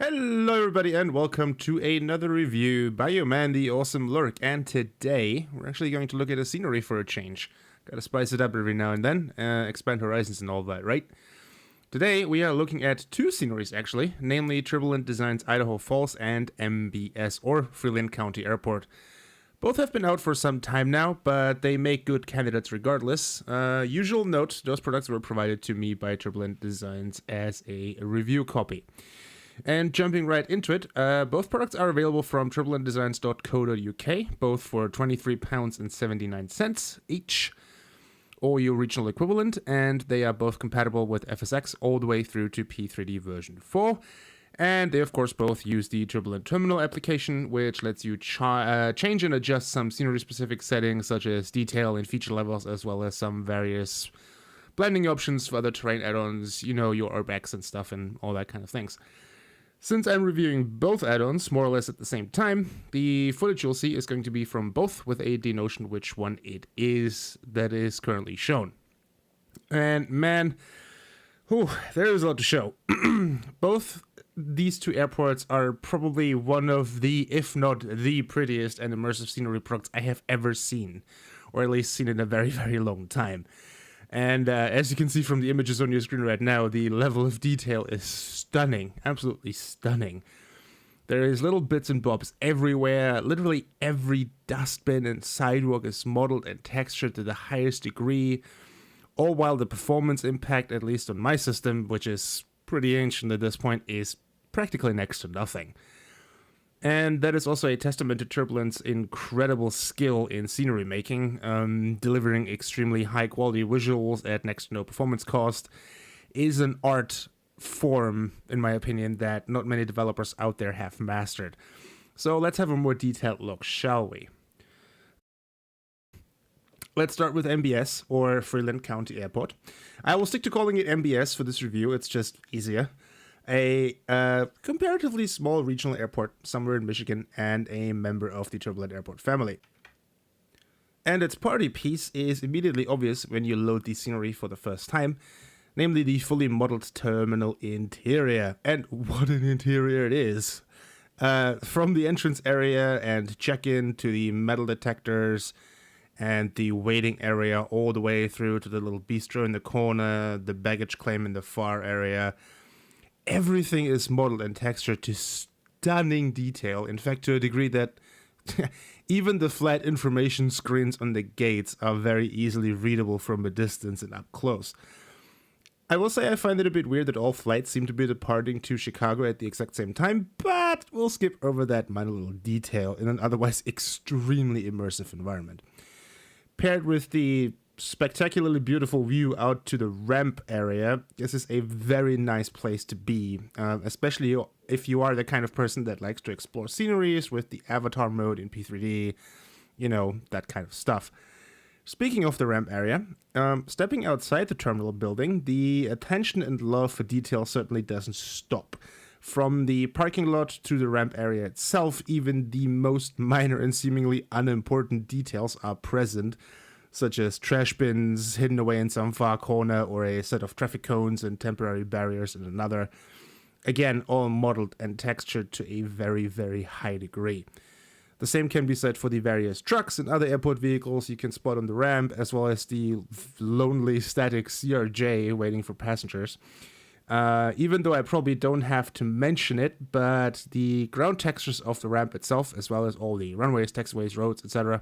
Hello everybody and welcome to another review by your man, the awesome Lurk. And today, we're actually going to look at a scenery for a change. Gotta spice it up every now and then, expand horizons and all that, right? Today, we are looking at two sceneries actually, namely Turbulent Designs Idaho Falls and MBS, or Freeland County Airport. Both have been out for some time now, but they make good candidates regardless. Usual note, those products were provided to me by Turbulent Designs as a review copy. And jumping right into it, both products are available from turbulentdesigns.co.uk, both for £23.79 each, or your regional equivalent, and they are both compatible with FSX all the way through to P3D version 4. And they, of course, both use the Turbulent Terminal application, which lets you change and adjust some scenery-specific settings, such as detail and feature levels, as well as some various blending options for other terrain add-ons, you know, your urbex and stuff and all that kind of things. Since I'm reviewing both add-ons more or less at the same time, the footage you'll see is going to be from both with a denotion which one it is that is currently shown. And man, there is a lot to show. Both these two airports are probably one of the, if not the prettiest and immersive scenery products I have ever seen, or at least seen in a very, very long time. And as you can see from the images on your screen right now, the level of detail is stunning, absolutely stunning. There is little bits and bobs everywhere. Literally every dustbin and sidewalk is modeled and textured to the highest degree, all while the performance impact, at least on my system, which is pretty ancient at this point, is practically next to nothing. And that is also a testament to Turbulent's incredible skill in scenery making. Delivering extremely high quality visuals at next to no performance cost is an art form, in my opinion, that not many developers out there have mastered. So let's have a more detailed look, shall we? Let's start with MBS, or Freeland County Airport. I will stick to calling it MBS for this review, it's just easier. A comparatively small regional airport somewhere in Michigan and a member of the Turbulent Airport family. And its party piece is immediately obvious when you load the scenery for the first time, namely the fully modeled terminal interior. And what an interior it is! From the entrance area and check-in to the metal detectors and the waiting area all the way through to the little bistro in the corner, the baggage claim in the far area. Everything is modeled and textured to stunning detail, in fact to a degree that even the flat information screens on the gates are very easily readable from a distance and up close. I will say I find it a bit weird that all flights seem to be departing to Chicago at the exact same time, but we'll skip over that minor little detail in an otherwise extremely immersive environment. Paired with the spectacularly beautiful view out to the ramp area, this is a very nice place to be, especially if you are the kind of person that likes to explore sceneries with the avatar mode in P3D, you know, that kind of stuff. Speaking of the ramp area, stepping outside the terminal building, the attention and love for detail certainly doesn't stop. From the parking lot to the ramp area itself, even the most minor and seemingly unimportant details are present, such as trash bins hidden away in some far corner or a set of traffic cones and temporary barriers in another. Again, all modeled and textured to a very, very high degree. The same can be said for the various trucks and other airport vehicles you can spot on the ramp, as well as the lonely static CRJ waiting for passengers. Even though I probably don't have to mention it, but the ground textures of the ramp itself, as well as all the runways, taxiways, roads, etc.,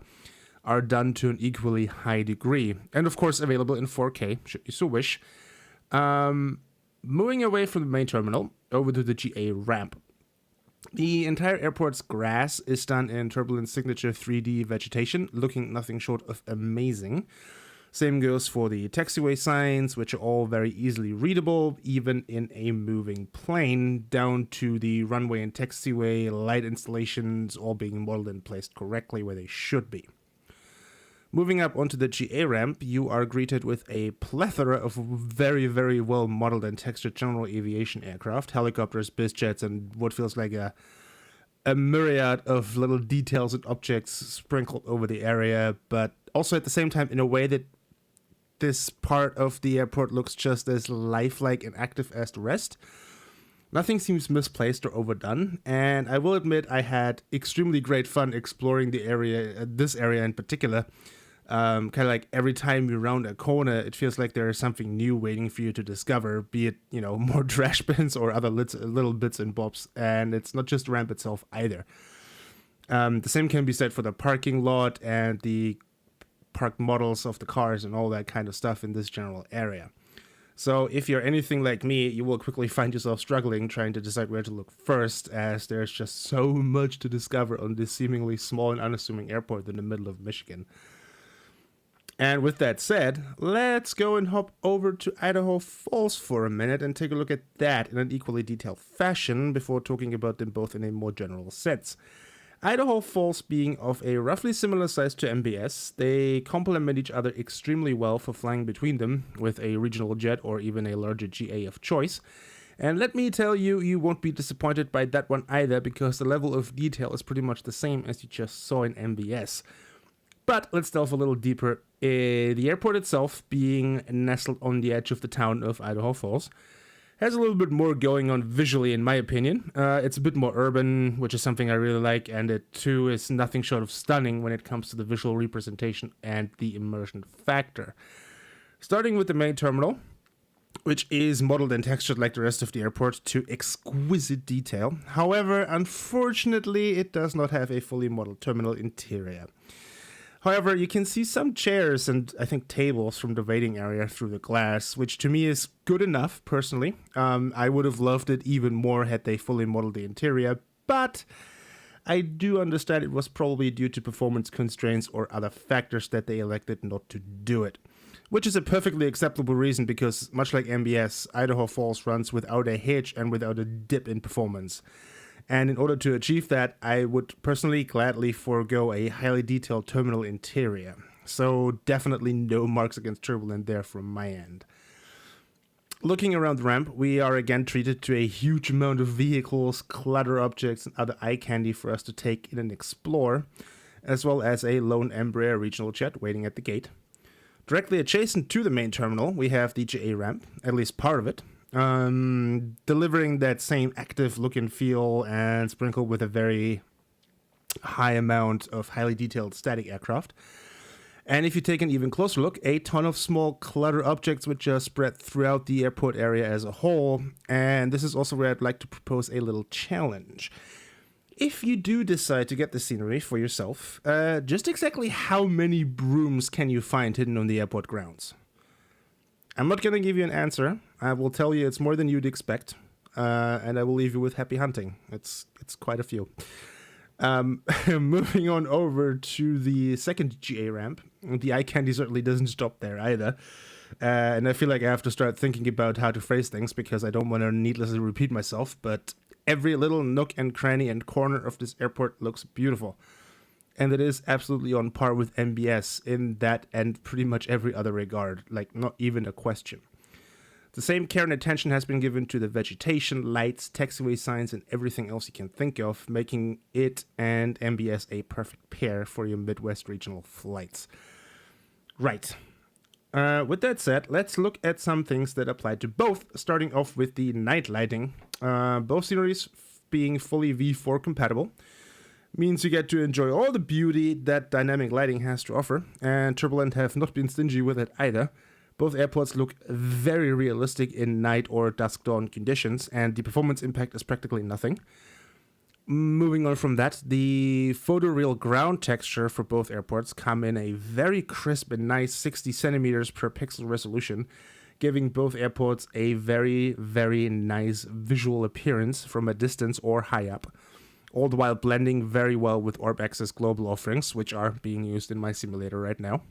are done to an equally high degree, and of course available in 4K, should you so wish. Moving away from the main terminal, over to the GA ramp. The entire airport's grass is done in Turbulent signature 3D vegetation, looking nothing short of amazing. Same goes for the taxiway signs, which are all very easily readable, even in a moving plane, down to the runway and taxiway light installations all being modeled and placed correctly where they should be. Moving up onto the GA ramp, you are greeted with a plethora of very, very well modeled and textured general aviation aircraft, helicopters, bizjets, and what feels like a myriad of little details and objects sprinkled over the area, but also at the same time in a way that this part of the airport looks just as lifelike and active as the rest. Nothing seems misplaced or overdone, and I will admit I had extremely great fun exploring the area, this area in particular. Kind of like every time you round a corner, it feels like there is something new waiting for you to discover, be it, more trash bins or other little bits and bobs, and it's not just the ramp itself either. The same can be said for the parking lot and the parked models of the cars and all that kind of stuff in this general area. So if you're anything like me, you will quickly find yourself struggling trying to decide where to look first, as there's just so much to discover on this seemingly small and unassuming airport in the middle of Michigan. And with that said, let's go and hop over to Idaho Falls for a minute and take a look at that in an equally detailed fashion before talking about them both in a more general sense. Idaho Falls being of a roughly similar size to MBS, they complement each other extremely well for flying between them with a regional jet or even a larger GA of choice. And let me tell you, you won't be disappointed by that one either, because the level of detail is pretty much the same as you just saw in MBS. But let's delve a little deeper. The airport itself, being nestled on the edge of the town of Idaho Falls, has a little bit more going on visually, in my opinion. It's a bit more urban, which is something I really like, and it too is nothing short of stunning when it comes to the visual representation and the immersion factor. Starting with the main terminal, which is modeled and textured like the rest of the airport to exquisite detail. However, unfortunately, it does not have a fully modeled terminal interior. However, you can see some chairs and I think tables from the waiting area through the glass, which to me is good enough, personally. I would have loved it even more had they fully modeled the interior, but I do understand it was probably due to performance constraints or other factors that they elected not to do it. Which is a perfectly acceptable reason, because much like MBS, Idaho Falls runs without a hitch and without a dip in performance. And in order to achieve that, I would personally gladly forego a highly detailed terminal interior. So definitely no marks against Turbulent there from my end. Looking around the ramp, we are again treated to a huge amount of vehicles, clutter objects, and other eye candy for us to take in and explore, as well as a lone Embraer regional jet waiting at the gate. Directly adjacent to the main terminal, we have the GA ramp, at least part of it, delivering that same active look and feel and sprinkled with a very high amount of highly detailed static aircraft. And if you take an even closer look, a ton of small clutter objects which are spread throughout the airport area as a whole. And this is also where I'd like to propose a little challenge. If you do decide to get the scenery for yourself, just exactly how many brooms can you find hidden on the airport grounds? I'm not going to give you an answer. I will tell you it's more than you'd expect, and I will leave you with happy hunting. It's quite a few. Moving on over to the second GA ramp, the eye candy certainly doesn't stop there either. And I feel like I have to start thinking about how to phrase things, because I don't want to needlessly repeat myself, but every little nook and cranny and corner of this airport looks beautiful. And it is absolutely on par with MBS in that and pretty much every other regard, like not even a question. The same care and attention has been given to the vegetation, lights, taxiway signs, and everything else you can think of, making it and MBS a perfect pair for your Midwest regional flights. Right. With that said, let's look at some things that apply to both, starting off with the night lighting. Both sceneries being fully V4 compatible means you get to enjoy all the beauty that dynamic lighting has to offer, and Turbulent have not been stingy with it either. Both airports look very realistic in night or dusk dawn conditions, and the performance impact is practically nothing. Moving on from that, the photoreal ground texture for both airports come in a very crisp and nice 60 centimeters per pixel resolution, giving both airports a very, very nice visual appearance from a distance or high up, all the while blending very well with OrbX's global offerings, which are being used in my simulator right now.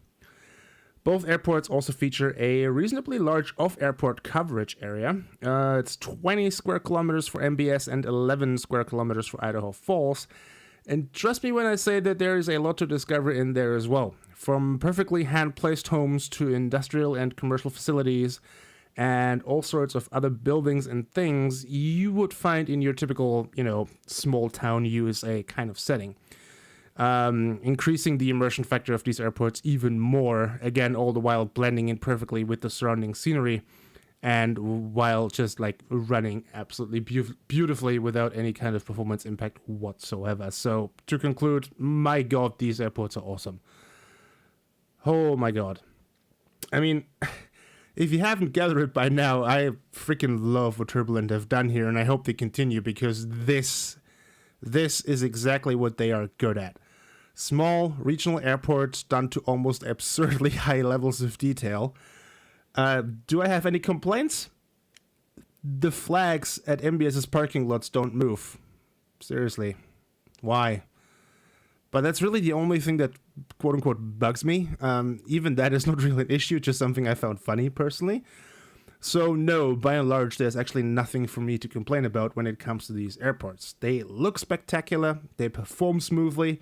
Both airports also feature a reasonably large off-airport coverage area. It's 20 square kilometers for MBS and 11 square kilometers for Idaho Falls. And trust me when I say that there is a lot to discover in there as well. From perfectly hand-placed homes to industrial and commercial facilities and all sorts of other buildings and things you would find in your typical, small town USA kind of setting. Increasing the immersion factor of these airports even more, again, all the while blending in perfectly with the surrounding scenery and while just like running absolutely beautifully without any kind of performance impact whatsoever. So to conclude, my god, these airports are awesome. Oh my god. I mean, if you haven't gathered it by now, I freaking love what Turbulent have done here, and I hope they continue, because this is exactly what they are good at. Small regional airports done to almost absurdly high levels of detail. Do I have any complaints? The flags at MBS's parking lots don't move. Seriously. Why? But that's really the only thing that quote-unquote bugs me. Even that is not really an issue, just something I found funny personally. So no, by and large, there's actually nothing for me to complain about when it comes to these airports. They look spectacular, they perform smoothly.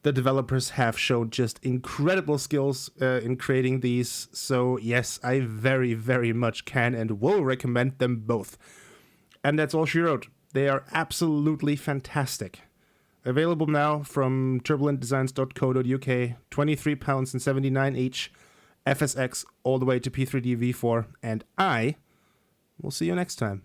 The developers have shown just incredible skills in creating these, so yes, I very, very much can and will recommend them both. And that's all she wrote. They are absolutely fantastic. Available now from turbulentdesigns.co.uk, £23.79 each, FSX all the way to P3D V4, and I will see you next time.